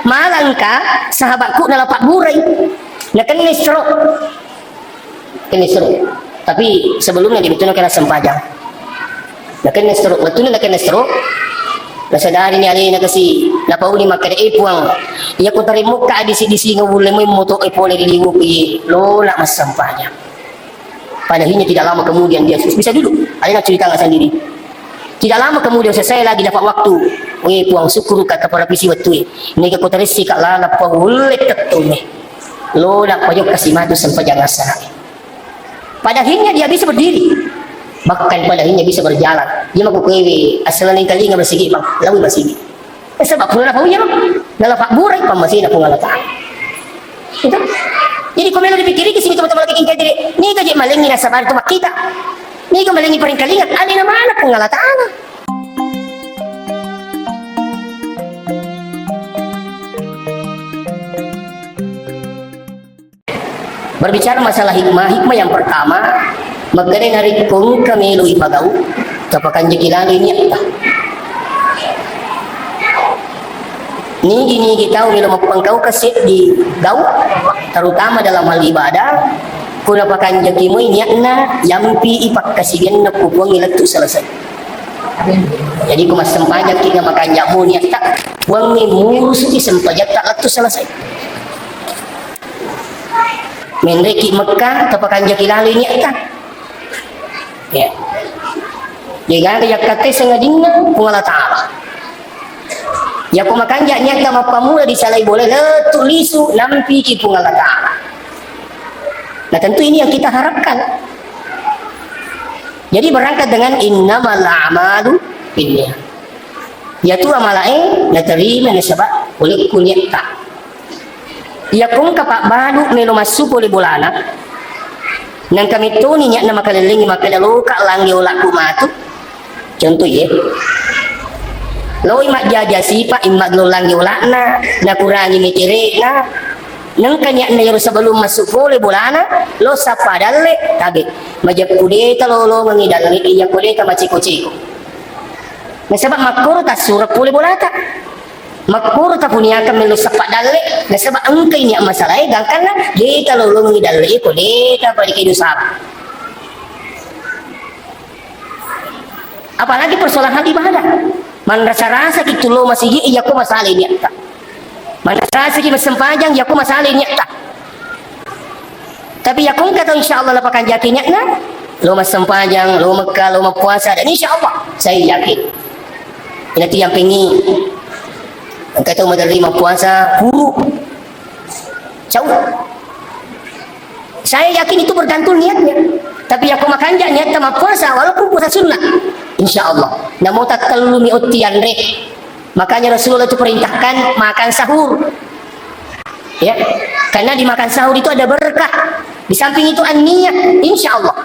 malangka sahabatku nalapak burai na kena stroke. Tapi sebelumnya dia betul kena sempajang. Na kena stroke, betul na kena stroke. Nasadari ni alina kasi napauli makada ipuang. Iya ko tari muka disi nga wala mo moto ay pole diliwo pi lola mas sempajang. Padahalnya tidak lama kemudian dia bisa duduk. Alina cerita nggak sendiri. Tidak lama kemudian saya lagi dapat waktu. Puang syukur kepada pisi waktu ini. Ini aku terisi kak lala paulit tetune. Lola payok kasih madu sempajang asal. Pada akhirnya dia bisa berdiri, bahkan pada akhirnya bisa berjalan. Dia mau kewe asal lain kali nggak bersigi bang, lalu bersigi. Sebab pula apa ya bang? Dalam pak burai pemasin aku ngalatan. Itu. Jadi kau melo dipikiri kisah teman-teman lagi ingkar diri. Ni kaji malengi nasabar tu kita. Ni kau malengi paling kalingat. Ada nama anak pengalatan. Berbicara masalah hikmah yang pertama, magkano hari kung kamelo ipagaw, kapakan jekilan ini apa? Ni tahu melo mapangkau kasi di gaw, terutama dalam hal ibadah, kung napakan jeki mo inyakna, yampi ipagkasigan na pupuang ilatu selesai. Jadi kung mas sempajak kita makan jamu niya tak, buang ni murus di sempajak tak latu selesai. Menreki Mekah tapakan jaki lali niya ya jangan kayak kate sengadina pungala ta'ala ya kumakan jaknya ka mapamula di salay boleh letur lisu nampi ki pungala ta'ala. Nah tentu ini yang kita harapkan. Jadi berangkat dengan innamal a'malu binniyat, yaitu amalain na terima na sabab oleh kunyata. Ya kung kapak balu melo masuk oleh bulana nang kami tu niya na makalilingi makalaluka lang yola kumatu contoh ya lo imak jaja sipa imak lo lang yola na kurangi mitire na nang kanya na yoro sebelum masuk oleh bulana lo sapadalle tabi majap kudeta lo mengidalni iya kudeta maciko-ciko na sabab makuro tas surap oleh bulata makpuro ta punya akan melusak pak dalle na sebab angkay niya masalah gangkan na di kalau lo mengidalle ko di apa di kehidupan apalagi persoalan hal ibadah man rasa-rasa gitu lo masih iya ko masalah niya ta man rasa ki masempajang iya ko masalah niya ta tapi ya kung kata insyaallah lapakan jakinya na lo masempajang lo Mekah lo puasa dan insyaallah saya yakin ini yang pengen kata menerima puasa buruk jauh. Saya yakin itu bergantung niatnya. Tapi aku makan niat sama puasa walaupun puasa sunnah, insya Allah. Namun tak kelumi utian reh. Makanya Rasulullah itu perintahkan makan sahur. Ya, karena di makan sahur itu ada berkah. Di samping itu an-niyat, insya Allah.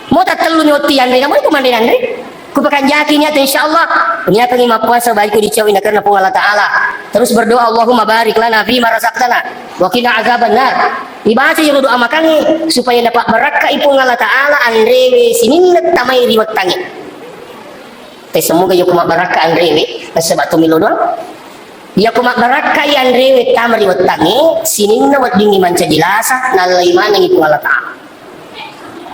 Mau tak kelumi utian reh, kamu itu mandiran reh. Kupakan yakinnya insya Allah punya pengimah puasa baikku dicawin karena Allah Ta'ala. Terus berdoa Allahumma barik lana fima razaqtana wa qina azabannar. Dibaca yang doa makannya supaya dapat berkah ipung Allah Ta'ala andrewe siningat tamay riwat tangi. Semoga yo kumak berkah andrewe sebab tu milo doang. Ya kumak berkah andrewe tamay riwat tangi sininna wat dingi manca jilasa nalai mana ipung Allah Ta'ala.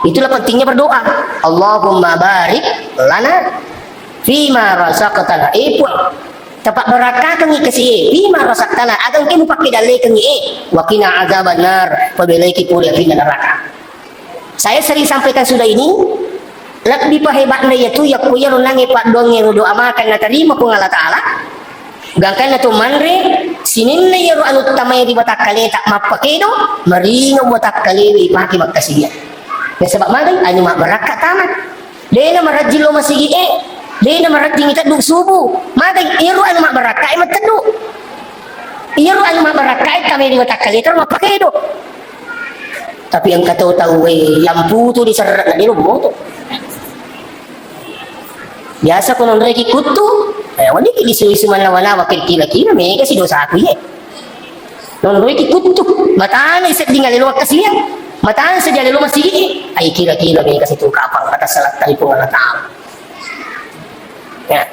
Itulah pentingnya berdoa. Allahumma barik lana fima razaqtana. Ipu tapak berakah kengi kesi fima razaqtana agang kimu pakai dalai kengi wa qina azabannar pabelai ki puli api neraka. Saya sering sampaikan sudah ini lebih pahebatnya yaitu ya kuya runangi pak donge doa makan na terima ku Allah Taala. Gangkan na tu manre sininna yaro anu tamay di batak kali tak mapakedo marino batak kali paki magkasiya. Ya sebab magai anu mak berakat tamat. Dena marajil lo masigi dena marajil kita duk subuh. Magai iru anu mak berakat emat teduk. Iru anu mak berakat kami di batak kali ter mak pakai do. Tapi yang kata tahu lampu tu diserat na dilo mo tu. Biasa ko nondre ki kutu. Wali ki disu-isu mana-mana wakil kila-kila me kasi dosa aku ye. Nondre ki kutu. Matana isip dingali lo kasiyan. Mataan saja lalu masih ay kira-kira may kasih itu kapal atas salat dari Allah Ta'ala. Ya.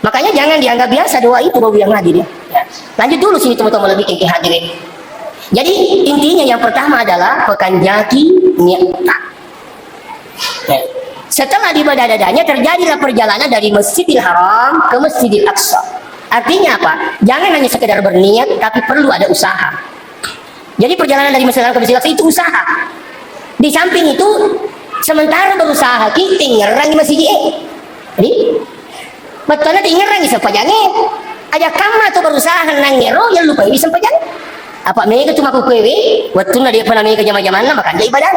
Makanya jangan dianggap biasa doa itu baru yang hadir ya. Ya. Lanjut dulu sini teman-teman lebih ke hadirin. Jadi intinya yang pertama adalah pekan Jaki Mi'ta. Ya. Setelah di Badadadanya terjadilah perjalanan dari Masjidil Haram ke Masjidil Aqsa. Artinya apa? Jangan hanya sekedar berniat, tapi perlu ada usaha. Jadi perjalanan dari Masjidil Haram ke Masjidil Aqsa itu usaha. Di samping itu, sementara berusaha kita ngerangi masjid jadi betulnya di ngerangi sempajangnya. Aja kamu tuh berusaha nangero yang lupa ini sempajang. Apa mereka cuma kukewe? Waktu dia pernah mereka zaman-zaman maka dia ibadah.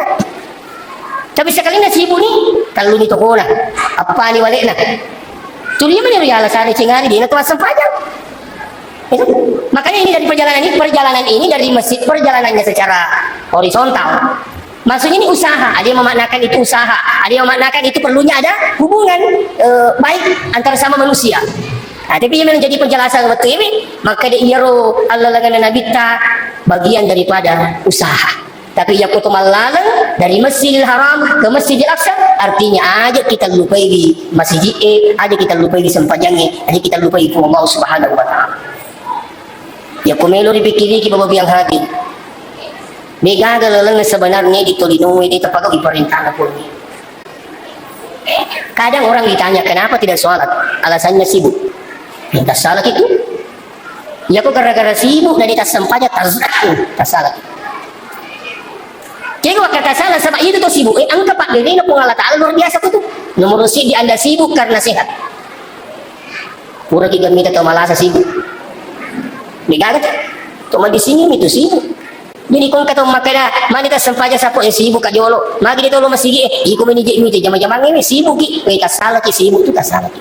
Tapi sekali na sibuk ni, kalau ni toko na, apa ni walik na. Tulinya mana ya alasan cingari dia nak sempajang. Itu. Makanya ini dari perjalanan ini dari masjid perjalanannya secara horizontal. Maksudnya ini usaha, ada yang memaknakan itu usaha, ada yang memaknakan itu perlunya ada hubungan baik antara sama manusia. Nah, tapi yang menjadi penjelasan waktu ini, maka dia iaro Allah lagana nabita bagian daripada usaha. Tapi ya kutu malalang dari Masjidil Haram ke Masjidil Aqsa artinya aja kita lupai di masjid aja kita lupai di sempajangnya, aja kita lupai ku Allah Subhanahu wa taala. Ya kumelo dipikiri ki bapak yang hadir. Mega galang sebenarnya ditolinoy di tapagaw iperintah pun. Kadang orang ditanya kenapa tidak sholat, alasannya sibuk. Minta salat itu. Ya kok gara-gara sibuk dan tas sempajang tas salat. Jadi waktu salah sama itu tuh sibuk. Angka Pak Deni na Allah Ta'ala luar biasa tuh. Nomor si di Anda sibuk karena sehat. Pura kita minta atau malasa sibuk. Bigagat. Cuma di sini itu sibuk. Jadi kung kata makanya mana kita sempaja sapo yang sibuk kajolo. Magi dito lo masigi iku menijik miti jama-jama ini sibuk ki. Kita salah ki sibuk itu tak salah.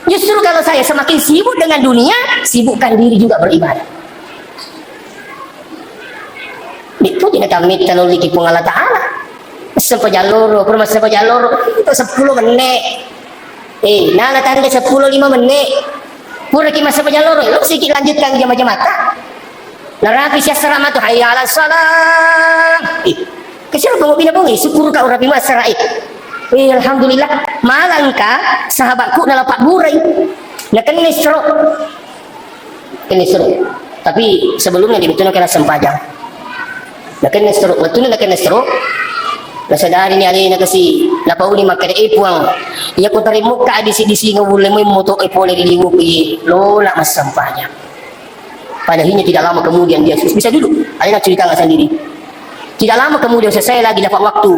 Justru kalau saya semakin sibuk dengan dunia, sibukkan diri juga beribadah. Itu tidak kami tanuli ki pung Allah Ta'ala. Sampai jalur, kurma sampai jalur itu 10 menit. Nana tanda 10-5 menit. Pura ki masa jalur, lu sikit lanjutkan jama-jama tak. Narapi siya sarama tu hayya ala salam. Kasi mo pinabungi syukur ka urapi masarai. Alhamdulillah malangka sahabatku nalapak burai. Nakan stroke. Kini stroke. Tapi sebelumnya dibetul kena sempajang. Nakan stroke, betul nakan stroke. Nasadari ni ali na kasi napauli makada ipuang. Iya ko tari muka di ngawulay mo moto ipole diliwo pi lola mas sempajang. Padahalnya tidak lama kemudian dia bisa duduk. Ada nak cerita sendiri. Tidak lama kemudian saya lagi dapat waktu.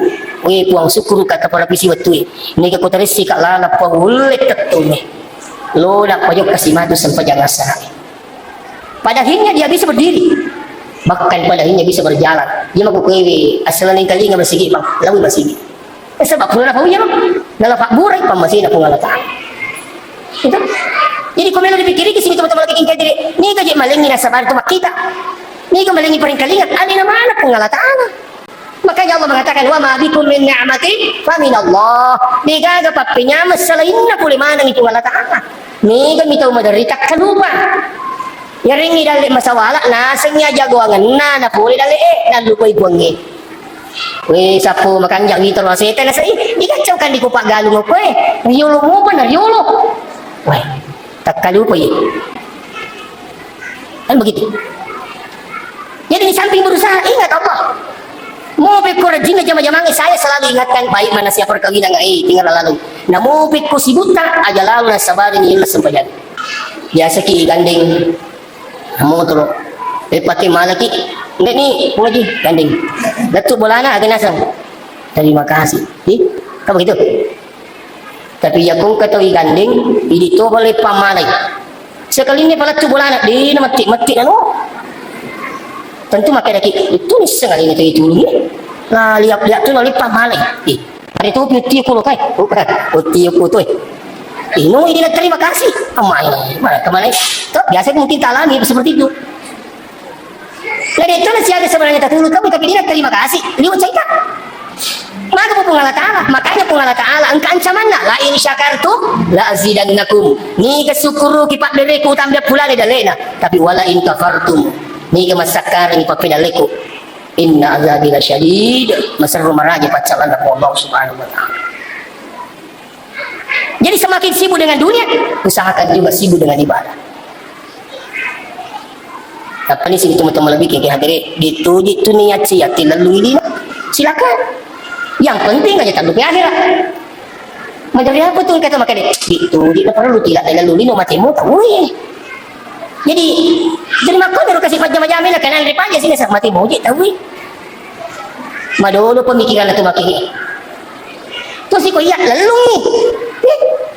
Puang syukur kepada pisi waktu ini. Ini aku terisi kak lala paulit tetune. Lola payok kasih madu sampai jangan sarai. Padahalnya dia bisa berdiri. Bahkan padahalnya bisa berjalan. Dia maku kewe asalan kali nggak bersigi bang. Lalu bersigi. Sebab pula apa ya bang? Nalapak burai pamasin aku ngalata. Itu. Jadi kau melo dipikiri ke sini teman-teman lagi ingkar diri. Ni kaji malingi na sabar tu kita. Ni kau malingi peringkalingan. Ani nama anak pun Allah Ta'ala. Makanya Allah mengatakan wa ma bikum min ni'mati fa min Allah. Ni gaga papinya selain na puli manang itu Allah Ta'ala. Ni kami tahu menderita kalupa. Yaringi dali masawala nasengnya jagoangan na puli dali dan lupa ibuangi. Weh sapu makan jak gitu lah setan na sai. Dikacaukan di kupak galung ko Riolo mo pa na riolo. Weh tak kalupa ya. Kan begitu. Jadi di samping berusaha ingat Allah. Mau pikir jina jama-jamang saya selalu ingatkan baik mana siapa perkawinan tinggal lalu. Nah mau pikir sibuta aja lalu na sabarin ilah sempajan. Biasa ki gandeng. Mau terus. Pati malaki. Enggak nih lagi gandeng. Datuk bolana agak nasang. Terima kasih. Kamu begitu. Tapi ya kung katawi gandeng, ini to boleh pamalay. Sekali ini pala tu bolana di mati ano. Tentu makai lagi itu ni sekali ini itu ni. Nah lihat tu boleh pamalay. Hari tu putih aku lokai. Putih aku tu. Ini nak terima kasih. Amai, mana kemana? Biasa mungkin tak lagi seperti itu. Jadi itu nasihat sebenarnya tak dulu kamu tapi dia terima kasih. Lihat cerita. Maka pun Allah Ta'ala, makanya pun Allah Ta'ala angka ancaman la in syakartum la azidannakum. Ni kesyukuru kipak dereku tambah pula le dalena, tapi wala in kafartum. Ni ke masakar ni papinaleku. Inna azabi lasyadid. Masarru maraja pacalan Allah Subhanahu wa taala. Jadi semakin sibuk dengan dunia, usahakan juga sibuk dengan ibadah. Apa ni sini teman-teman lebih kaya hadiri itu niat siap lalu ini silakan. Yang penting aja tak lupa akhirat. Macam apa tuh kata makan itu dia perlu tidak lalu ini mati mu tahu ye. Jadi makan baru kasih macam-macam lah kanan depan aja sini mati mu je tahu. Madolo pemikiran itu makin. Tu si kau iya lalu ni.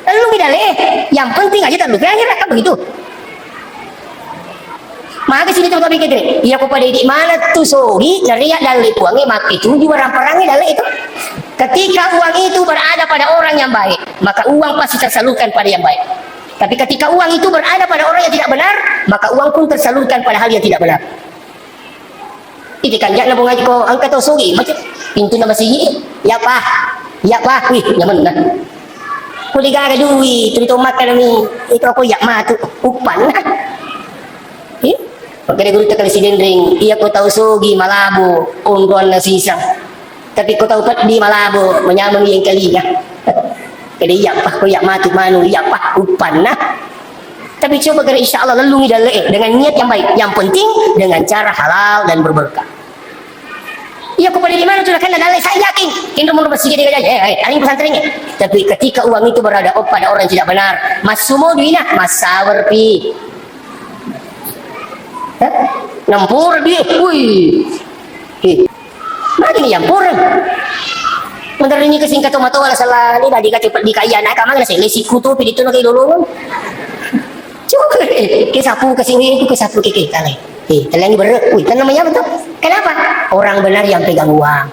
Lalu ni dah leh. Yang penting aja tak lupa akhirat kan begitu. Maka sini tu tapi kita, ia kepada di mana tu sogi nariak dalih uangnya mak itu di barang perangnya dalih itu. Ketika uang itu berada pada orang yang baik, maka uang pasti tersalurkan pada yang baik. Tapi ketika uang itu berada pada orang yang tidak benar, maka uang pun tersalurkan pada hal yang tidak benar. Itu kan jangan ngaji kau angkat tu sogi macam pintu nama sini, ya pak, wih nyaman dah. Kuliah ada duit, tu makan ni, itu aku yak mah tu upan. Makanya guru tak kasi dendring, iya ko tahu sogi Malabo, unggon na sisang. Tapi ko tahu pat di Malabo, menyamang yang kalinya. Kaya iya pa, ko iya matu manu, iya pa, upan na. Tapi coba kira insya Allah lalu ngidale dengan niat yang baik. Yang penting dengan cara halal dan berberkah. Iya ko pada di mana sudah kena dalai, saya yakin. Kini rumah masjid dia aja, ada yang pesantrennya. Tapi ketika uang itu berada pada orang yang tidak benar, mas sumo duina, mas sawer pi. Nampur dia, wih, mana ni yampur? Mentar ini kesingkat tomato ala salah ni dah dikacepat di kaya nak kamang nasi lesi kutu pidi tu nak ilolong. Cuba ke sapu kesini ke sapu ke talai. Talai ni berat, wih, kan namanya betul? Kenapa? Orang benar yang pegang uang.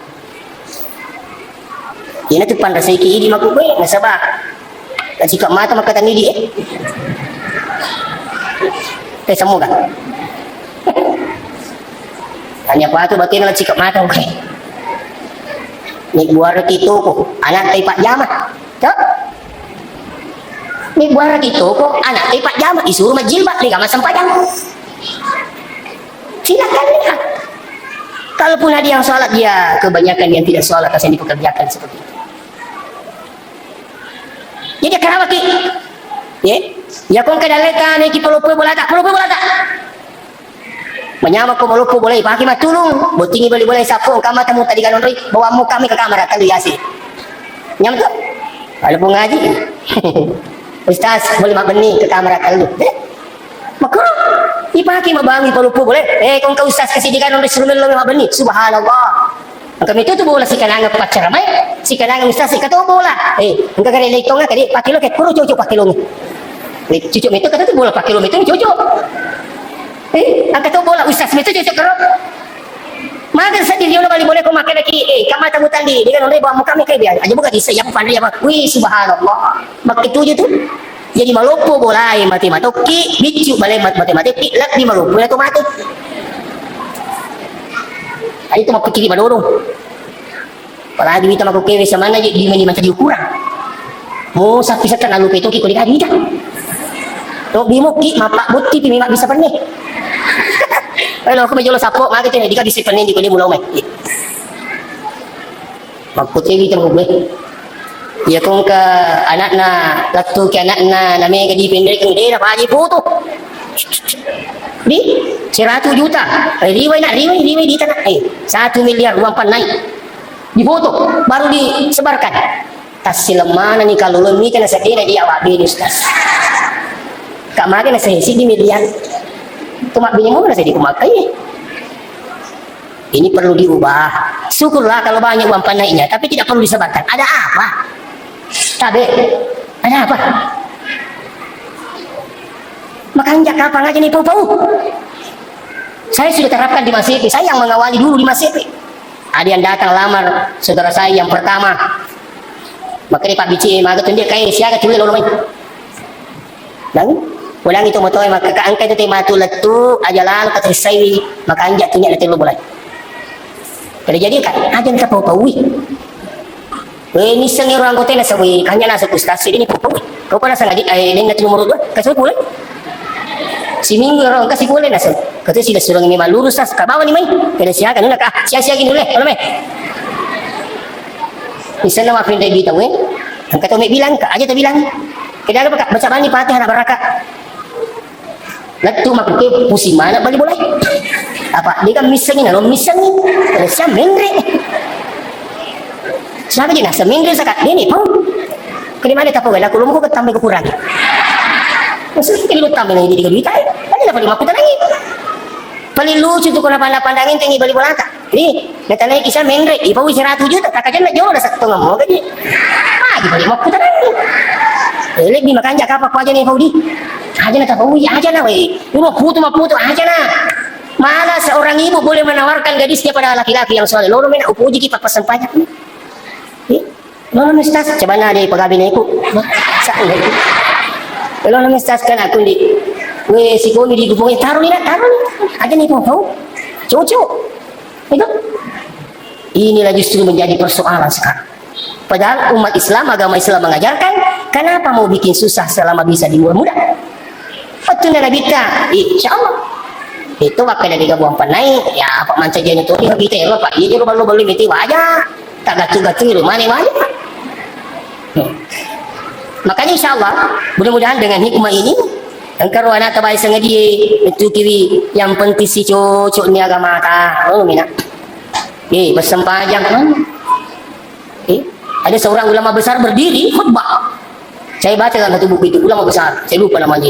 Ini tu pandai seki di maku gue, nggak sabar. Kasih kat mata maka tani dia. Semua kan? Hanya apa tu batin lah sikap mata okay. Ni buara itu ko anak tay 4 jam ah. Tak? Ni buara itu ko anak tay 4 jam disuruh majilbab ni enggak sembahyang. Silakan lihat. Kalaupun ada yang salat dia kebanyakan yang tidak salat asal dipekerjakan seperti itu. Jadi kenapa ki? Ya kong kedaleta ni ki pelupu bola tak? Menyama ko malupo boleh pakai mah tulung botingi boleh sapu kamar tamu tadi kan ondri bawa mu kami ke kamar akan diasi nyam tu kalau pun ngaji ustaz boleh mak benih ke kamar akan lu maka dipakai mah bangi pelupo boleh kong ka ustaz kasih di kan ondri suruh lu mak benih subhanallah kami itu tu bola si kananga pacar mai si kananga ustaz si kata bola engka kare leitong kadi pakai lu ke kuru cucu pakai lu cucu itu kata tu bola pakai lu itu cucu angkat tu bola ustaz itu cocok kerap. Maka sedih dia balik boleh kau makan lagi. Kamar tamu tadi dengan orang bawa muka mereka biar. Aja bukan di saya pandai apa. Wih subhanallah. Mak itu je tu. Jadi malupo bola matematik, bicu balai matematik, lak di malupo na mati. Ari tu mak pikir madorong. Palagi kita mak kewe sama na di macam diukuran. Mo sa pisatan lalu itu ki ko dikadi dah. Tok bimo ki mapak buti pi mak bisa pernah. Kalau aku menjual sapok, maka kita jika disiplin di kulit mulau mai. Makut ini kita boleh. Ya kong ke anak na, latu ke anak na, namanya ke di pendek dia dapat haji foto. Di 100 juta. Riwai di tanah. 1 miliar uang pan naik. Di foto baru disebarkan. Tas silemana ni kalau lo ni kena sedih dia awak dia ustaz. Kak makan nasi di miliar. Tumak bingung mana saya dikumakai. Ini perlu diubah. Syukurlah kalau banyak uang panainya, tapi tidak perlu disebarkan. Ada apa? Tabe, ada apa? Makanya kapan aja nih pau-pau. Saya sudah terapkan di Masjid. Saya yang mengawali dulu di Masjid. Ada yang datang lamar saudara saya yang pertama. Maka dia Pak Bici, maka dia kayak siaga tulis lalu main. Dan ulang itu motoy maka kaangkat itu matu letu ajalan katrisai maka anjak tunyak letu lu boleh. Kalau jadi kan ada yang tapau-paui. Ini sengi orang kota na sawi kanya nasa ustaz ini pupuk. Kau pada sangat ini nanti nomor 2 kasih boleh. Si minggu orang kasih boleh nasa. Kata sila suruh ini malu lurus tas kabawa ni mai. Kena siakan nak sia-sia gini boleh. Kalau mai. Misalnya apa yang dia tahu angkat tu mai bilang aja tu bilang. Kedai apa baca bani Fatihah nak barakah. Letu mak ke pusing mana balik boleh. Apa? Dia kan misengin, lo misengin. Siapa mendre? Siapa je nak seminggu sekat dia ni pun. Kemana tak boleh aku lumpuh ketambah kekurang. Maksudnya kalau tambah lagi 3 juta, ada dapat 5 juta lagi. Paling lucu tu kalau pandangin tinggi balik bola tak. Ini kata naik kisah mendre, ibu 100 juta, tak kajian nak jauh dah 1,5 mau gaji. Lagi balik 5 juta lagi. Lebih makan jak apa aja nih Faudi. Aja nak tahu ya aja nah weh. Lu putu aja nah. Mana seorang ibu boleh menawarkan gadisnya pada laki-laki yang soleh. Lo nak upuji kita pesan pajak ni. Lo mistas coba na di pagabi na iku. Saan na iku? Lo mistas kan aku di. We si Goni di gubungin taruh ni. Aja nih kau. Cucu. Itu. Inilah justru menjadi persoalan sekarang. Padahal umat Islam, agama Islam mengajarkan, kenapa mau bikin susah selama bisa dimudah-mudah? Betul na nabita, insyaallah. Itu wakil dari gabuang panai, ya apa manca jani tu kita ya Pak. Ini lo balu itu aja. Tak gatu-gatu mana. Makanya insyaallah mudah-mudahan dengan hikmah ini engkau anak tabai sengaja itu kiri yang penting si cocok ni agama ta. Oh mina. Bersempajang kan. Ada seorang ulama besar berdiri khutbah. Saya baca dalam satu buku itu, ulama besar, saya lupa namanya.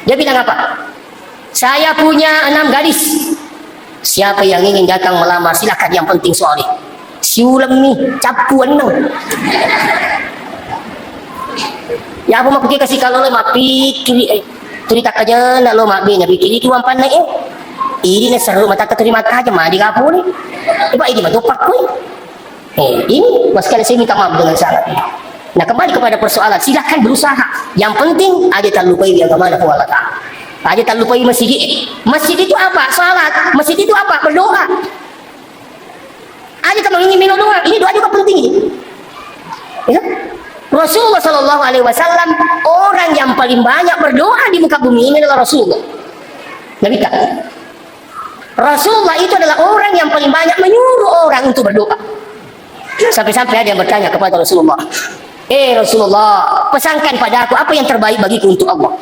Dia bilang apa? Saya punya 6 gadis. Siapa yang ingin datang melamar silakan, yang penting sorry. Si ulang ni capuan nang. Ya apa mau pergi kasih kalau lo mak pikir cerita aja nak lo mak bina pikir itu ampan naik. Ini nak seru mata terima aja mah di kapu ni. Coba ini mah topak koi. Ini sekali saya minta maaf dengan sangat. Nah kembali kepada persoalan, silakan berusaha. Yang penting aja tak lupai dia kemana Allah Ta'ala. Aja tak lupai masjid. Masjid itu apa? Salat. Masjid itu apa? Berdoa. Aja tak ingin minum doa. Ini doa juga penting. Ya? Rasulullah Sallallahu Alaihi Wasallam orang yang paling banyak berdoa di muka bumi ini adalah Rasulullah. Nabi kan? Rasulullah itu adalah orang yang paling banyak menyuruh orang untuk berdoa. Sampai-sampai ada yang bertanya kepada Rasulullah, Rasulullah, pesankan pada aku apa yang terbaik bagiku untuk Allah.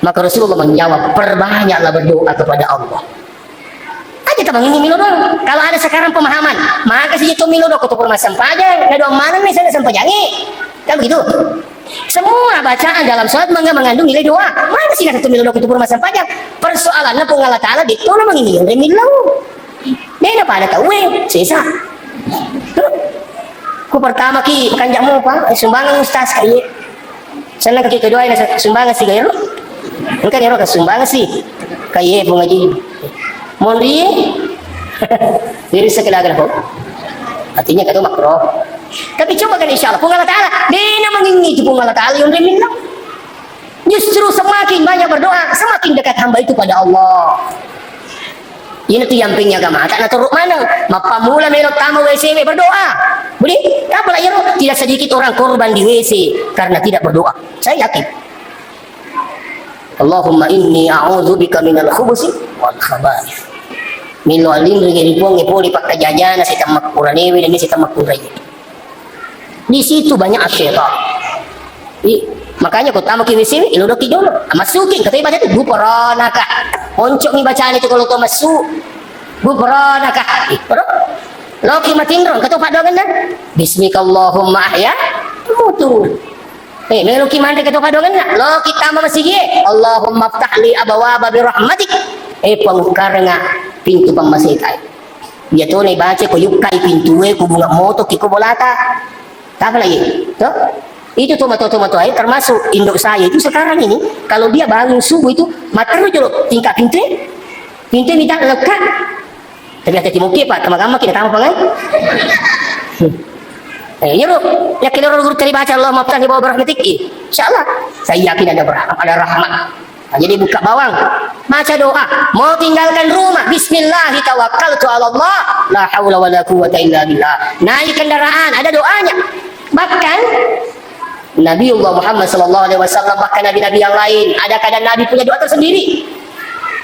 Maka Rasulullah menjawab, perbanyaklah berdoa kepada Allah. Aja tabang ini milodo. Kalau ada sekarang pemahaman, maka si itu milodo kutu purma sampajang, ada doang mana nih saya sampajangi. Kan begitu. Semua bacaan dalam salat mengandung nilai doa. Mana sih satu milodo kutu purma sampajang? Persoalannya pun Allah Ta'ala itu namang ini yang remilau. Dia pada tahu sisa. Ku pertama ki kanjakmu pak sumbangan ustaz kaye. Sana kaki kedua ini sumbangan si gayo. Engkau ni orang sumbangan si kaye pun ngaji. Mondri diri sekelagan kok. Artinya kata makro. Tapi coba kan insyaallah pun Allah Ta'ala. Dia menginginkan itu pun Allah Ta'ala yang remilau. Justru semakin banyak berdoa, semakin dekat hamba itu pada Allah. Ini tu yang penting agama. Tak nak teruk mana. Mapa mula melok tamu WC berdoa. Boleh? Apa lah ya? Tidak sedikit orang korban di WC karena tidak berdoa. Saya yakin. Allahumma inni a'udzubika minal khubusi wal khaba'ith. Milo alim ringi ribuang ngepoli pak kejajana saya tamak kuranewi dan saya tamak kurai. Di situ banyak asyaitan. Makanya kau tamu ke WC ini udah tidur masukin katanya baca tu buperonaka oncok ni bacaan itu kalau kau masuk buperonaka loki matindron kata pak dogan dah bismikallahumma ahya mutu meloki mandi kata pak dogan dah loki tambah masih ye Allahumma ftahli abawaba birahmatik pengkaranga pintu pemasikai dia tu ni baca kau yukai pintu kau bunga moto kiko bolata tak apa lagi tu itu tomato air termasuk induk saya itu sekarang ini kalau dia bangun subuh itu mata jolo tingkat pintu minta lekat tapi hati mungkin pak kama-kama kita tahu pangai ya kalau orang guru tadi baca Allah maafkan di bawah berahmatik insyaallah saya yakin ada rahmat jadi buka bawang baca doa mau tinggalkan rumah bismillah tawakkaltu ala Allah la haula wala quwwata illa billah naik kendaraan ada doanya bahkan Nabiullah Muhammad sallallahu alaihi wasallam bahkan nabi-nabi yang lain ada kadang nabi punya doa tersendiri.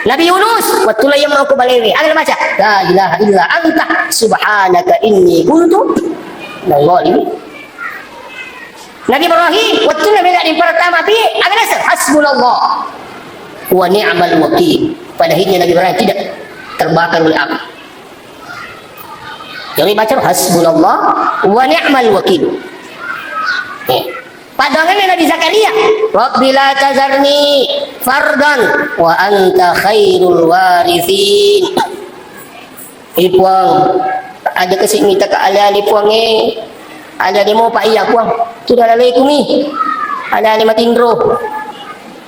Nabi Yunus waktu yang mau ke balewe ada baca la ilaha illa anta subhanaka inni kuntu minadh-dhalimin. Nabi Ibrahim waktu nabi yang pertama pi ada hasbunallah wa ni'mal wakil. Pada akhirnya Nabi Ibrahim tidak terbakar oleh api. Jadi baca hasbunallah wa ni'mal wakil. Padangan Nabi Zakaria, Rabbi la tazarni fardan wa anta khairul warithin. Ipuang ada kesik minta ke ali-ali puang ada demo pak iya puang. Sudah lalai kumi. Ali-ali matindro.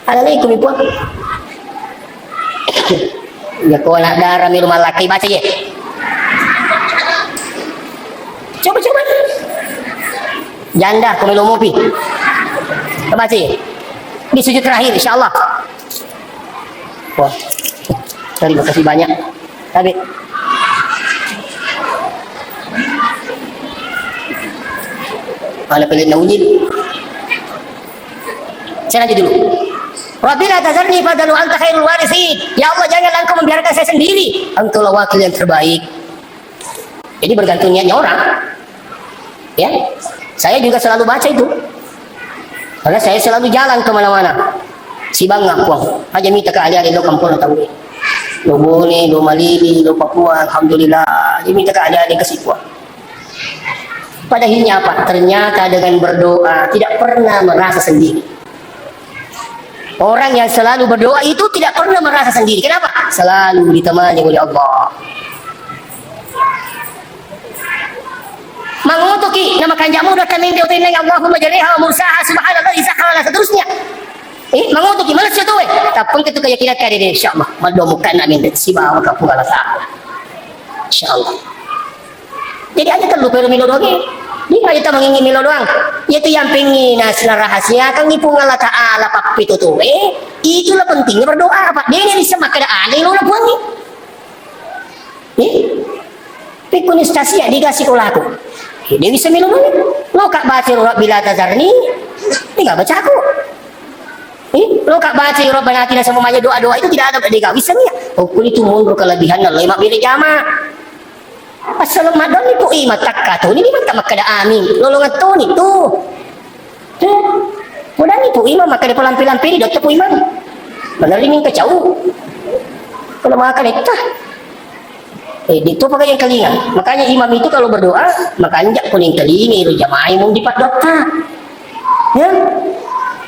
Ali kumi puang. Ya kau nak darah minum laki baca je. Coba. Janda kau minum mopi. Baca je. Di sujud terakhir insya-Allah. Wah. Terima kasih banyak. Tapi mana pelit nak unyil. Saya lanjut dulu. Rabbi la tazarni fadalu anta khairul warithin. Ya Allah, janganlah engkau membiarkan saya sendiri. Engkau lah wakil yang terbaik. Jadi bergantung niatnya orang. Ya. Saya juga selalu baca itu. Karena saya selalu jalan ke mana-mana. Si bangga puang. Aja minta ke ahli-ahli lo kampung tahu ni. Lo Bone, lo Malili, lo Papua, alhamdulillah. Dia minta ke ahli-ahli ke si puang. Pada akhirnya apa? Ternyata dengan berdoa tidak pernah merasa sendiri. Orang yang selalu berdoa itu tidak pernah merasa sendiri. Kenapa? Selalu ditemani oleh Allah. Mengutuki nama kanjamu dan min diutinai Allahumma jariha mursaha subhanallah isakhala seterusnya. Mengutuki malas itu tapang itu keyakinan kali ini insyaallah madomukan amin siba maka pula salah. Insyaallah. Jadi aja kan lupa milo doang. Dia kita mengingi milo doang. Yaitu yang pengen nasra rahasia kang ipung Allah Taala pak itu tuh. Itulah pentingnya berdoa apa? Dia ini sama keadaan lo lah buang ni. Pikun istasi ya dikasih kolaku. Dia bisa milo doang. Lo kak baca Rabbi la tazarni. Dia enggak baca aku. Lo kak baca Rabbana atina semuanya doa-doa itu tidak ada dia bisa ni. Hukum itu mundur kelebihan Allah mak bila jama. Asal Ramadan ni po imat takkato ni man makada amin. Lolongan to ni to. Mudah ni po imam makada pelampi-lampi ni doktor po imam. Benar ni ka jauh. Kalau makan itu itu pakai yang telinga. Makanya imam itu kalau berdoa makanya kuning telinga itu jamaah imam di dokter. Ya.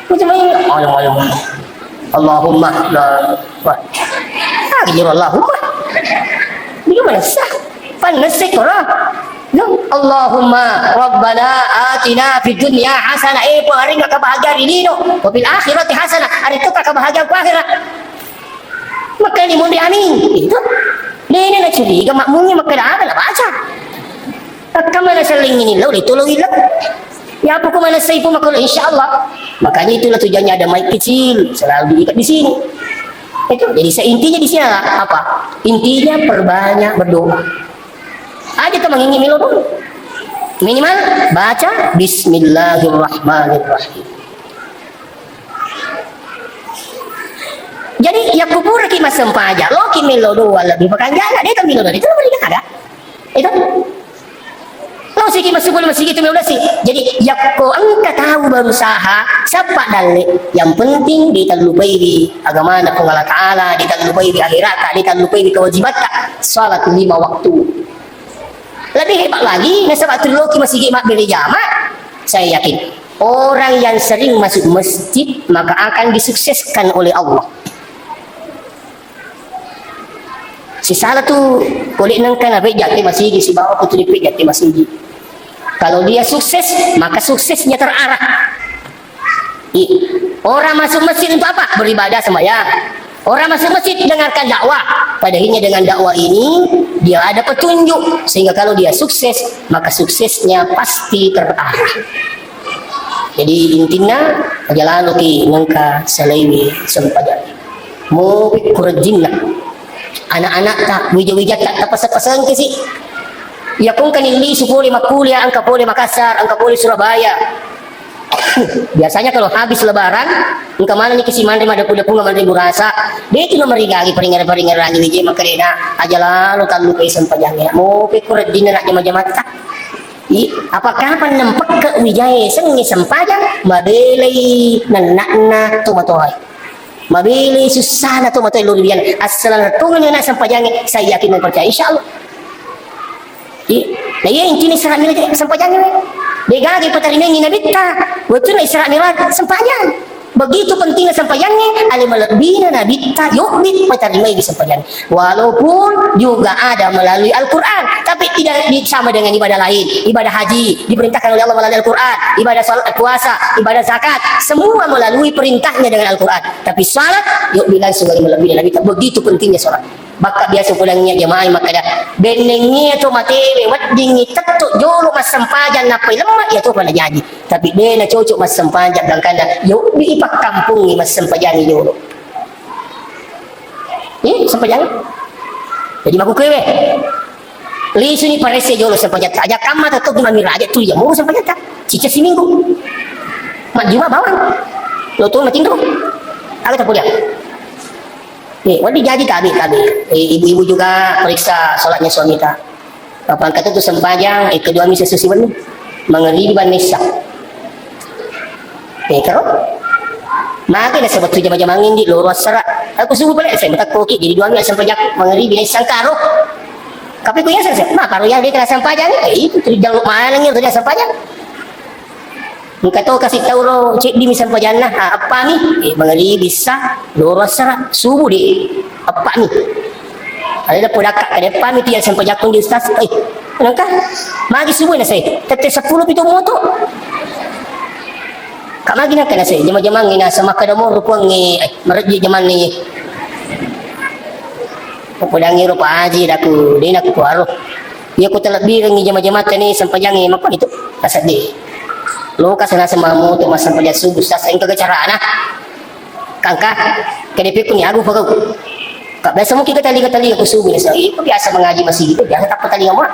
Macam mana? Allahumma la wa. Allahumma. Bagaimana sah? Panassikra. Allahumma Rabbana atina fid dunya hasanah. Hari enggak kebahagiaan ini no. Wa fil akhirati hasanah. Hari itu kebahagiaan akhirat. Maka ni mundi amin. Itu. Ini nak curiga makmumnya maka dah lah baca. Kamana seling ini lo ditolongin lah. Ya apa kau mana saya pun makhluk insyaAllah. Makanya itulah tujuannya ada mic kecil selalu diikat di sini. Itu jadi intinya di sini lah apa? Intinya perbanyak berdoa. Aja kita menginginkan milo dulu. Minimal baca Bismillahirrahmanirrahim. Jadi ya kubur ki masempah aja. Lo ki milo dua lebih pekanjana dia kan milo dua itu mereka ada. Itu. Lo sih ki masuk boleh masih gitu milo sih. Jadi ya ko angka tahu berusaha siapa dalil. Yang penting ditalupai di agama Allah Taala, ditalupai di akhirat, ditalupai di kewajiban salat 5 waktu. Lebih hebat lagi, nasabatul loki masih mak beli jamak. Saya yakin orang yang sering masuk masjid maka akan disukseskan oleh Allah. Si salah tu boleh nangkan apa jati masih si bawa putri pik jati masih. Kalau dia sukses maka suksesnya terarah. Orang masuk masjid untuk apa? Beribadah sembahyang. Orang masuk masjid dengarkan dakwah. Pada akhirnya dengan dakwah ini dia ada petunjuk sehingga kalau dia sukses maka suksesnya pasti terarah. Jadi intinya jalan ki ngangka selewi sempadan. Mau kurajinlah. Anak-anak tak wija-wija tak pasang-pasang ke si. Ya kung kanili supuli makuliah angka poli Makassar, angka poli Surabaya. Biasanya kalau habis lebaran, engkau mana nih kesi mandri ada kuda punga mandri burasa. Dia itu nomor lagi peringar-peringar lagi wiji makarena aja lalu talu ke sempajangnya. Mau pekurat dinner aja macam-macam. Apakah kapan nempak ke wijaya sengi sempajang mabelai nanakna tumatoy. Mabili susah na to matoy lurian. Asal tungan na sampajangi, saya yakin dan percaya insyaallah. Nah iya intinya Isra Mi'raj sampajangi. Begagi patarimengi nabita. Waktu na Isra Mi'raj sampajangi. Begitu pentingnya sampajannya, alim lebihnya nabita yukbit patarimai di sampajannya. Walaupun juga ada melalui Al-Quran, tapi tidak sama dengan ibadah lain. Ibadah haji diperintahkan oleh Allah melalui Al-Quran, ibadah salat puasa, ibadah zakat, semua melalui perintahnya dengan Al-Quran. Tapi salat yuk bilang sebagai melebihnya nabita. Begitu pentingnya salat. Baka biasa pulangnya jemaah maka dah benengnya tu matewe wedding tetuk jolo mas sempajan napai lemak ya tu pada jadi tapi dia nak cocok mas sempajan dan kanda yuk di ipak kampung ni mas sempajan ni jolo ni sempajan jadi maku kewe lisu ni parese jolo sempajan aja kamma tetuk mami raja tu ya mau sempajan tak cica si minggu mak juma bawang lo tu makin tu aku tak boleh. Wadi jadi kami. Ibu-ibu juga periksa solatnya suami tak. Bapak kata tu sempajang, kedua misa susiwan mengeriban nisa. Kalau maka dah sebab tu jam-jam angin di luar serak. Aku suruh balik saya minta koki jadi dua misa sempajang mengeriban nisa karo. Tapi punya saya, mak karo yang dia kena sempajang itu terjaluk mana ni tu dia sempajang. Muka tu kasih tahu lo cik di misal pajana apa ni mengeri bisa lurus serat subuh di apa ni ada podak ada apa ni tiada sampai jakun di ustaz kenapa magi subuh na saya tetap 10 itu moto kak magi nak kena saya jama-jama ngina sama kadamo rupang ni merji zaman ni podangi rupa haji daku dia nak ku aro dia ku terlebih ngi jama-jama ni sampai jangi mak itu pasal dia lo kasana semamu tu masam pada subuh sasa ingka kecaraan kangka kedepi ku ni aku pagau kak biasa mungkin ketali aku subuh so itu biasa mengaji masih gitu biasa tak petali ngomong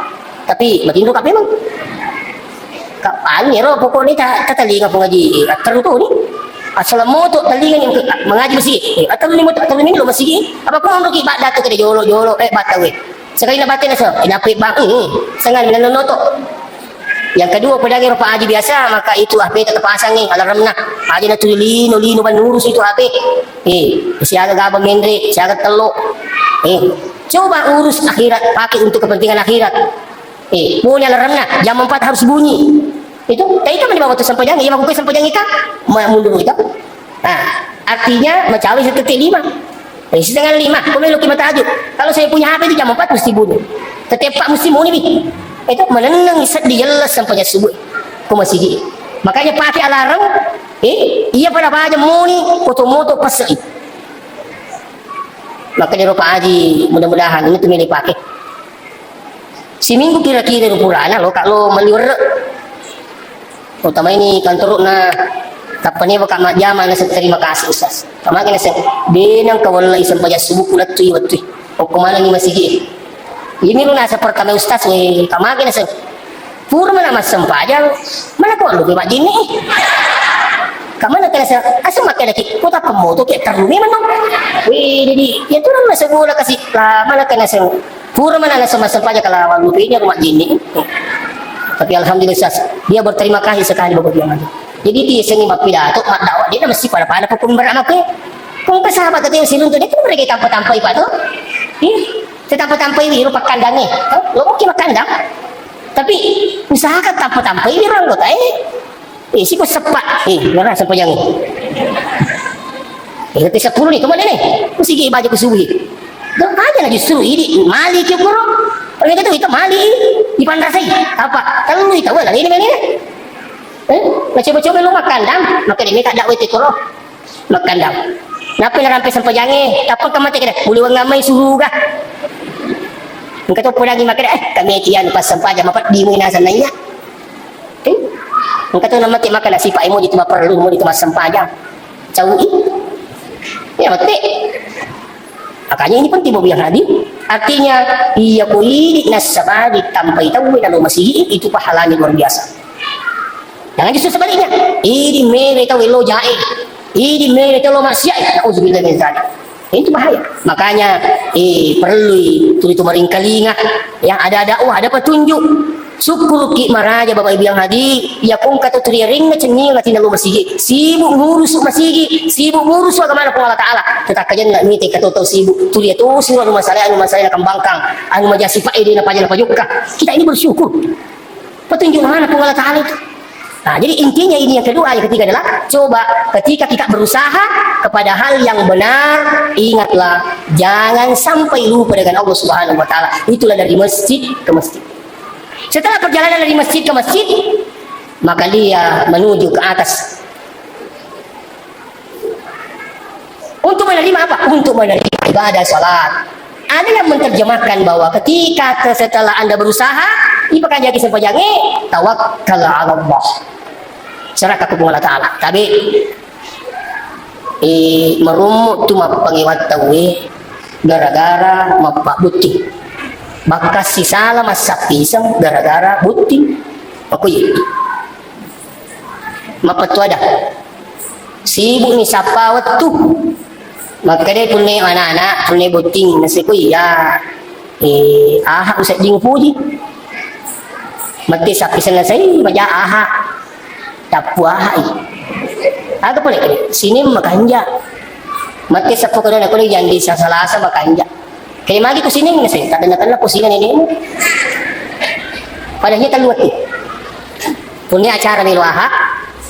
tapi makin tu kak memang kak panero pokok ni tak ketali ngomong ngaji terus tu ni asal moto tali yang mengaji masih atau ni moto atau ni lo masih apa kau nak ibadat datu ke jolo batawe sekali nak batin asal napik bang sangat menanoto. Yang kedua pedang rupa haji biasa maka itu HP tak terpasang ni alarm nak haji nak lino ban urus itu HP siaga gabang mendre siaga teluk coba urus akhirat pakai untuk kepentingan akhirat punya alarm nak jam 4 harus bunyi itu mana bawa tu sampai jangan aku sampai jangan kita mundur kita artinya macam seketik 5 setengah 5 kau meluk kita tahajud kalau saya punya HP itu jam 4 mesti bunyi tetepak mesti bunyi itu menenang sedih jelas sampai subuh kau masih gini makanya pakai alarm iya pada baca muni foto-moto pasal maka dia rupa haji mudah-mudahan ini tu milih pakai si minggu kira-kira purana lo kalau meliur utama ini kantor na kapan ni baka majama na terima kasih ustaz kamakin na benang kawalay sampai subuh kulat tu iwat tu o kumana ni masih gini ini lu nasa pertama ustaz we kamagi nasa pura mana mas sempajang mana kau lu bebak jini kamana kena sa asa makan lagi kota pemoto kayak terumi mana we jadi ya tu nama segula kasih lah mana kena sa pura mana nasa mas sempajang kalau lu punya rumah jini tapi alhamdulillah ustaz dia berterima kasih sekali bapak dia jadi dia sengi mak pidato mak dakwah dia mesti pada pokok beramak ke kung pasahabat kata yung silun tu dia kan mereka tanpa-tanpa ipa tu tanpa-tanpa ini rupa kandangnya lo mungkin kandang tapi usahakan tanpa-tanpa ini orang kota si kau sepak mana sampai yang nanti 10 ni tu mana ni mesti gigi baju ke subuh dan aja lah justru ini mali ke kuro orang kata itu mali di pandrasai apa kalau lu itu lah ini macam-macam lu makan dam maka ini tak dakwah itu kuro makan dam napa nak sampai sampai jangan apa kamu tak kena boleh ngamai suruh kah engkau tu pun lagi makan kami kian pas sampai jam 4 di mana sana ya engkau tu nama makan nasi pak emo di tempat perlu mau di tempat sampai jam jauh ya betul makanya ini penting mobil yang hadir artinya iya kuili nasabah ditampai tahu lalu masih itu pahalanya luar biasa jangan justru sebaliknya ini mereka lo jahe ini mereka lo maksiat auzubillah min zalik itu bahaya makanya perlu itu maring kalinga yang ada dakwah ada petunjuk Syukur ki maraja bapak ibu yang hadir. Ya kung katu triring na cengi na tinalu masigi. Sibuk ngurus masigi, sibuk ngurus agama pun Allah Taala. Tetap kajian nak miti katu tau sibuk. Tulia tu sih anu masalah na kembangkang, anu majasi faedah na pajak pajuka. Kita ini bersyukur. Petunjuk mana pun Allah Taala itu. Nah, jadi intinya ini yang kedua, yang ketiga adalah coba ketika kita berusaha kepada hal yang benar, ingatlah jangan sampai lupa dengan Allah Subhanahu wa taala. Itulah dari masjid ke masjid. Setelah perjalanan dari masjid ke masjid, maka dia menuju ke atas. Untuk menerima apa? Untuk menerima ibadah salat. Ada yang menerjemahkan bahwa ketika setelah Anda berusaha, ibakan jadi sempajange, tawakkal 'ala Allah. Serahkan kepada Allah Taala. Tapi merumut tu mapangiwat tawe gara-gara mapak buti. Bakas si salah masak pisang gara-gara buti. Aku ya. Mapat tu ada. Sibuk ni sapa waktu. Maka dia punya anak-anak punya buting nasi ku ya. Usah jing puji. Mati sapi selesai baca tapuahai. Ada boleh kan? Sini makanja. Mati sapu kada nak boleh jangan di salasa makanja. Kaya magi ko sini na saya. Tada na kusina ni mo. Padahnya taluat ni. Punya acara ni luaha.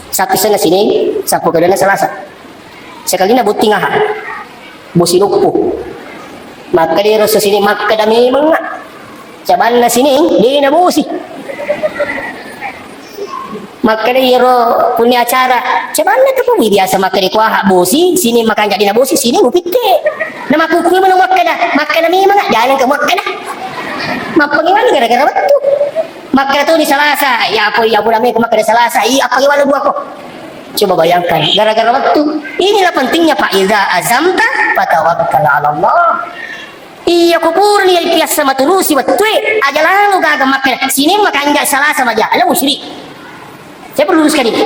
Sapi sana sini, sapu kada na salasa. Sekali na buting aha. Busilupo. Maka di rosa sini maka dami mga. Caban na sini, di na busi. Maka dia punya acara cuman na tu biasa maka dia kuah bosi sini makan jadi na bosi sini ngupite na makukuy mo ng maka na memang jalan ke maka na mapangimani gara-gara waktu maka tu ni salasa ya apa nami ke maka salasa apa gimana buat ko coba bayangkan gara-gara waktu inilah pentingnya Pak Iza azamta fatawakkal 'ala Allah. Iya kubur ni biasa matulusi waktu aja lalu gaga maka sini makan enggak salasa aja ala musyrik. Saya perlu luruskan ini.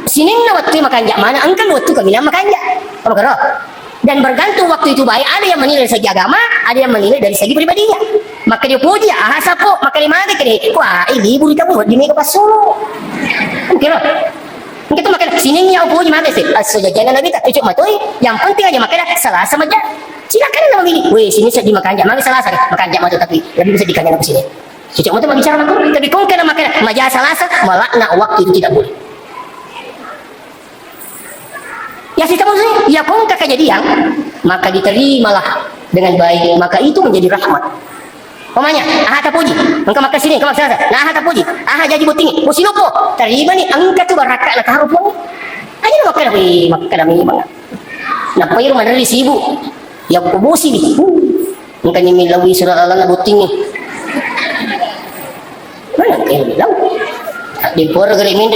Sini na waktu makan jak mana angkan waktu kami nak makan jak. Apa kira? Dan bergantung waktu itu baik. Ada yang menilai dari segi agama, ada yang menilai dari segi pribadinya. Maka dia puji, sapo, maka dia mati kini. Wah, ini ibu kita buat di mega pas Solo. Kira? Kita makan sini ni aku puji mati sih. Sejajanan lagi tak cucuk matui. Yang penting aja makan Selasa saja. Silakan anda memilih. Weh, sini saya dimakan jak. Mari Selasa makan jak matui tapi lebih bisa dikanya ke sini. Cucuk mata bicara makan, tapi kau kena makan majah salasa, melakna waktu itu tidak boleh. Ya sistem muslim, ya kau tak kejadian, maka diterimalah dengan baik, maka itu menjadi rahmat. Pemanya, tak puji, engkau makan sini, engkau makan salasa, tak puji, jadi buting, musi lupo, terima ni angkat tu barakat nak harus pun, aja makan kami banget. Nak payah mana dari sibuk, ya kubusi ni, engkau ni milawi surah Allah buting ni. Mana yang bilang di program ini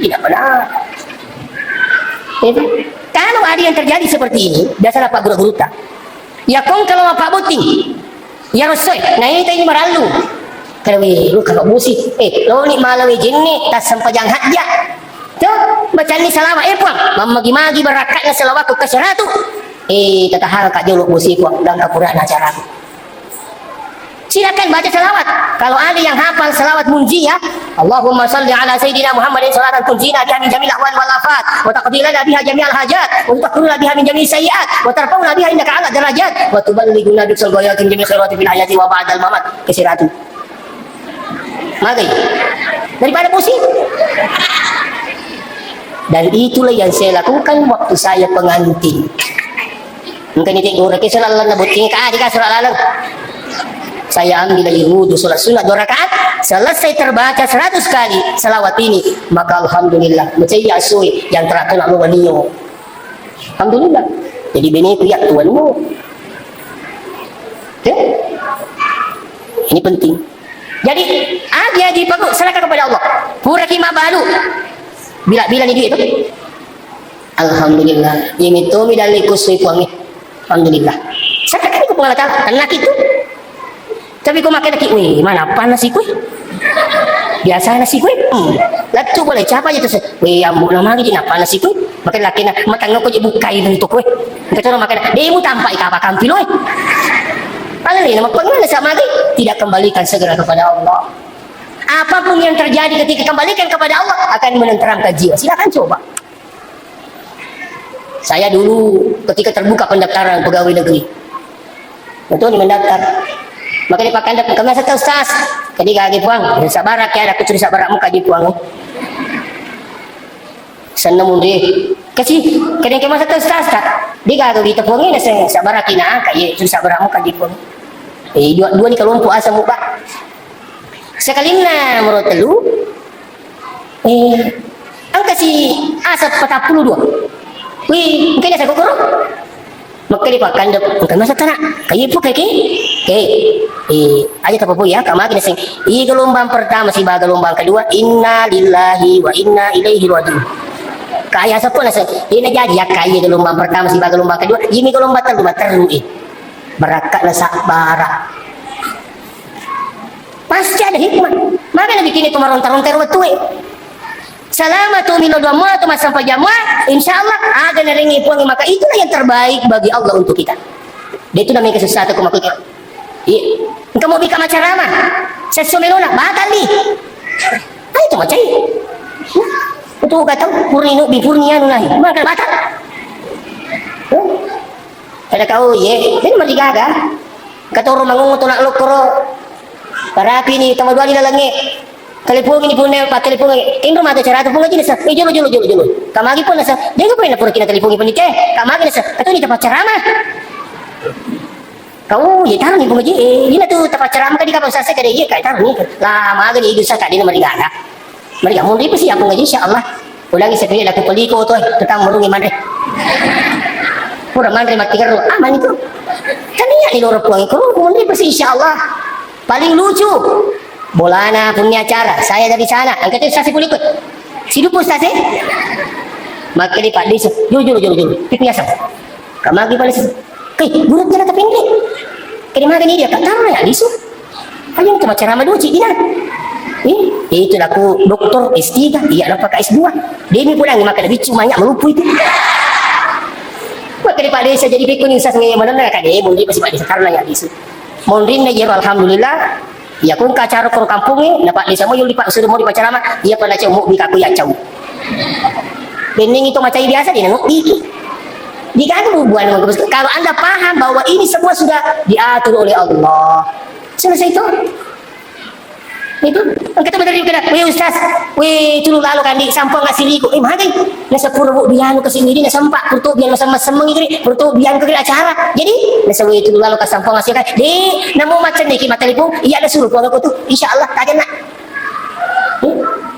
tidak benar. Kalau ada yang terjadi seperti ini, dasar Pak guru-guru tak. Ya kong kalau Pak buting, ya Rasul, nah ini meralu. Kalau lu kalau musik, lo ni malawi jinni tas sampajang hajat. Tu baca ni salawat puang, magi-magi barakatnya salawat ke syaratu. Tatahal kat jolok musik puang dan Al-Quran acara. Silakan baca salawat. Kalau ada yang hafal salawat munjiyah, Allahumma salli ala sayyidina Muhammadin salatan tunjina biha min jamil ahwal wal afat wa taqdilana biha jami'al hajat wa taqdiruna biha min jami'is sayyi'at wa tarfa'una biha indaka 'ala darajat wa tuballighuna biksal ghayatin jamil khairati fil hayati wa ba'dal mamat kesiratu. Mari daripada pusing. Dan itulah yang saya lakukan waktu saya pengantin. Mungkin ini tengok rakyat selalu nabutin ka adika selalu. Saya ambil dari wudhu sholat sunat 2 rakaat, selesai terbaca 100 kali salawat ini, maka alhamdulillah mencaya asui yang terakhir nak luaniyo. Alhamdulillah. Jadi bini itu ya tuanmu. Ini penting. Jadi dia dipakai serahkan kepada Allah. Pura kima balu. Bila ni duit tu. Alhamdulillah. Ini tu midali kusui puangi. Alhamdulillah. Serahkan ke Allah Taala. Anak itu. Tapi kau makan lagi, weh, mana panas sih kue? Biasa nasi kue, latu boleh capa aja tu, weh, ambu nama lagi nak panas sih kue? Makan laki nak, makan ngoko je bukai bentuk kue. Kita orang makan, dia mu tampak ika apa kampil, weh. Paling Sekali nama pengen sama lagi tidak kembalikan segera kepada Allah. Apapun yang terjadi ketika kembalikan kepada Allah akan menenteramkan jiwa. Silakan coba. Saya dulu ketika terbuka pendaftaran pegawai negeri, betul mendaftar. Maka dipakai datang kami satu ustaz. Ketika lagi puang, sabar ya ada kucuri sabar muka di puang. Senang mundi. Kasih kadang kami satu ustaz tak. Dia kalau kita puangin nasi sabar kina kayak itu sabar muka di puang. Dua ni kalau umpu asam muka. Sekali na menurut telu. Angka si asap 42. Wih, mungkin saya kokoro. Maka dipakai bukan masa tanah. Kayak apa aja tak apa ya. Kamu lagi sing. Gelombang pertama si gelombang kedua. Inna lillahi wa inna ilaihi rajiun. Kaya siapa nasa? Ini jadi ya kaya gelombang pertama si gelombang kedua. Ini gelombang terlalu berakat nasa barak. Pasti ada hikmah. Maka bikin itu merontar-rontar waktu. Salamatu minal dhamma atau sampai jamaah, insyaallah akan neringi puangi, maka itulah yang terbaik bagi Allah untuk kita. Dia itu namanya sesuatu kumakunya. Engkau mau bikin ceramah, sesumelona batal nih. Itu macam ini. Itu kata purninu bipurnia nulahi, maka batal. Ada kau ye, ini mesti gagal. Kata orang mangungu tu nak lokoro. Terapi ni tambah dua di dalamnya. Telepon ini punya pak telepon ini rumah tu cara tu pun lagi nasa jolo kamagi pun nasa dia ko pernah pura kina telepon ini teh kamagi nasa kata ni tempat ceramah kau ya taruh ni pun lagi ini tu tempat ceramah kadi kapal saya kadi ye kai taruh ni lama gani itu saya kadi nomor tiga mereka mau ribu sih apa ngaji insyaallah ulangi sekali aku peliko tu tentang merungi mandre pura mandre mati keru aman itu kan ni loro puang itu mau ribu sih insyaallah paling lucu Bolana punya acara, saya dari sana. Angkat itu stasi pun ikut. Sidup pun stasi. Maka dia Pak Desa, jujur. Pikir asam. Kamagi pada sini. Buruk jalan tapi ini. Kini makan ini dia tak tahu ya Disu. Kalian cuma ceramah dulu cik Dina. Itu aku doktor S3, iya nak pakai S2. Dia ni pulang makan lebih cuma banyak melupu itu. Maka dia Pak Desa jadi pikun yang saya sengaja mana nak dia mungkin pasti Pak Desa karena ya Disu. Mondrin na jero alhamdulillah. Ya kung kacara kung kampung dapat desa mo yung lipat sudah mau dipacara mah dia pernah cuma bika ku ya cau. Bening itu macam biasa dia nengok diganggu bukan kalau anda paham bahwa ini semua sudah diatur oleh Allah. Selesai itu. Itu kita betul juga weh ustaz weh tulu lalu kan di sampang ngasih liku magai nasa puro bian ke sini dia sampak purto bian masa semeng itu purto bian ke acara jadi nasa weh tulu lalu ke sampang ngasih kan di namo macam ni kita telepon iya ada suruh kalau tu insyaallah tak kena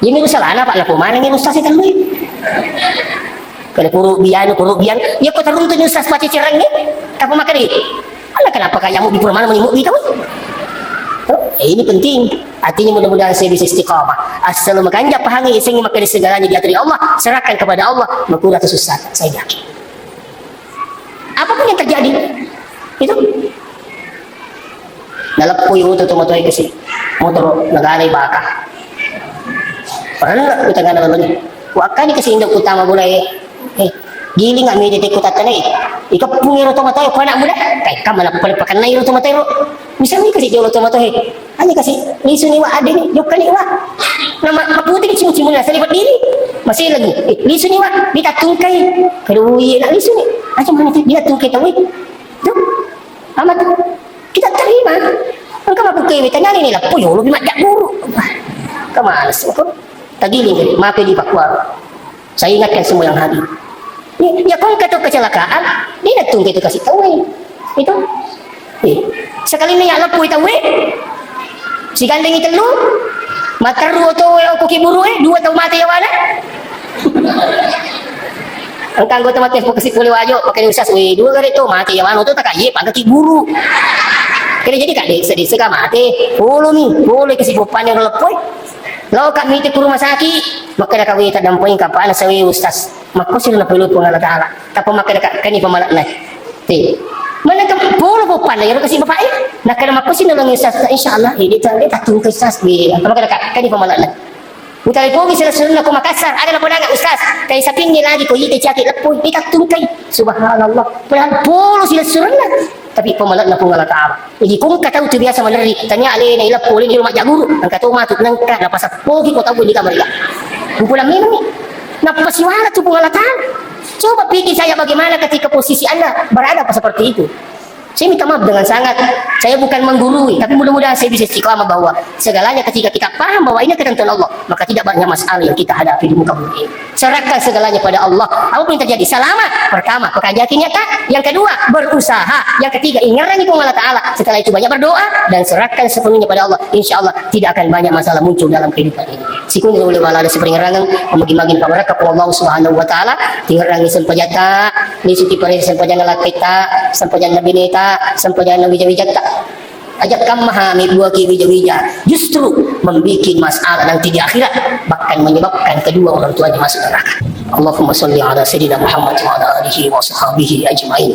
ini salah anak pak lapo mana ni ustaz itu lu kalau puro bian ya kau teruntuk ustaz pakai cereng ni apa makan ni ala kenapa kayak mau di mana menimuk ni kamu ini penting. Artinya mudah-mudahan saya bisa istiqamah. Asal makanya pahangi iseng maka segalanya diatur Allah, serahkan kepada Allah, maka susah saya yakin. Apapun yang terjadi itu nalapoy uto tumatoy kasi motor nag-alay baka. Parang na kita nga naman. Wakani kasi hindi utama bulay giling nga may detek ko tatanay. Ikaw pungiro tumatoy ko na muna. Kay ka malapalpakan na iro tumatoy. Misalnya kasi jolo tumatoy. Hanya kasi lisu ni wa ade ni yok kani wa. Nama maputi ni cimu-cimu na sa lipat diri. Masih lagi. Lisu ni wa ditatungkay. Kaduwi na lisu ni. Aja mana ditatungkay tawi. Tuh. Amat kita terima. Ang kamapukai wita nani nila puyo lebih mak guru. Kemalas aku. Tagiling jadi maaf di Pakuar. Saya ingatkan semua yang hadir. Ya kalau kata kecelakaan, dia datang itu kasih tahu itu. Sekali ni yang lepuh tahu si gandeng itu lu, mata ru atau aku kiburu dua tahu mati yang mana? Angkang gua tempat Facebook kasih boleh wajo pakai usas dua kali tu mati yang mana tu tak kaya pakai kiburu. Kena jadi kak dek sedih sekali mati, boleh kasih bupan yang lepuh. Lalu kat miti ke rumah sakit, maka dah kawin tak damping kapan sawi ustaz. Maka sila na perlu pun Allah Taala. Tapi maka dah kani pemalat nai. Ti. Mana ke puluh bupan ya kasih bapak nak kena maka sila lang ustaz insyaallah ini tak tunggu ustaz bi. Maka dah kani pemalat nai. Utai pogi sila sunna ko Makassar, ada lapor nga ustaz. Kay sapin ni lagi ko yite cakit lapoy, itak tungkay. Subhanallah. Padahal puluh sila sunna. tapi pemalat na kung Allah Ta'ala. Jadi kung kataw tu biasa meneri, tanya alih na ilap pulin ilmu mak jaguru, ang kataw matut nangka, napasak pogi ko tabu di kamar ilah. Kumpulan minum ni, napasiwala tu kung Allah Ta'ala. Coba pikir saya bagaimana ketika posisi Anda berada seperti itu. Saya minta maaf dengan sangat. Saya bukan menggurui, tapi mudah-mudahan saya bisa istiqamah bahwa segalanya ketika kita paham bahwa ini ketentuan Allah, maka tidak banyak masalah yang kita hadapi di muka bumi ini. Serahkan segalanya pada Allah. Apapun yang terjadi, selamat. Pertama, pekerjaan nyata. Yang kedua, berusaha. Yang ketiga, ingatkan itu Allah Ta'ala. Setelah itu banyak berdoa dan serahkan sepenuhnya pada Allah. Insya Allah tidak akan banyak masalah muncul dalam kehidupan ini. Sikun oleh wala ada seperingrangan memagi-magin pabarakah Allah Subhanahu wa Ta'ala. Tinggalrangi sempajata, lisuti parir sempajana lakita, sempajana bineta, sempajana wija-wijata. Ajak memahami dua wija-wija justru membuat masalah nanti di akhirat, bahkan menyebabkan kedua orang tuanya masuk neraka. Allahumma salli ala sayyidina Muhammad wa ala alihi wa sahbihi ajma'in.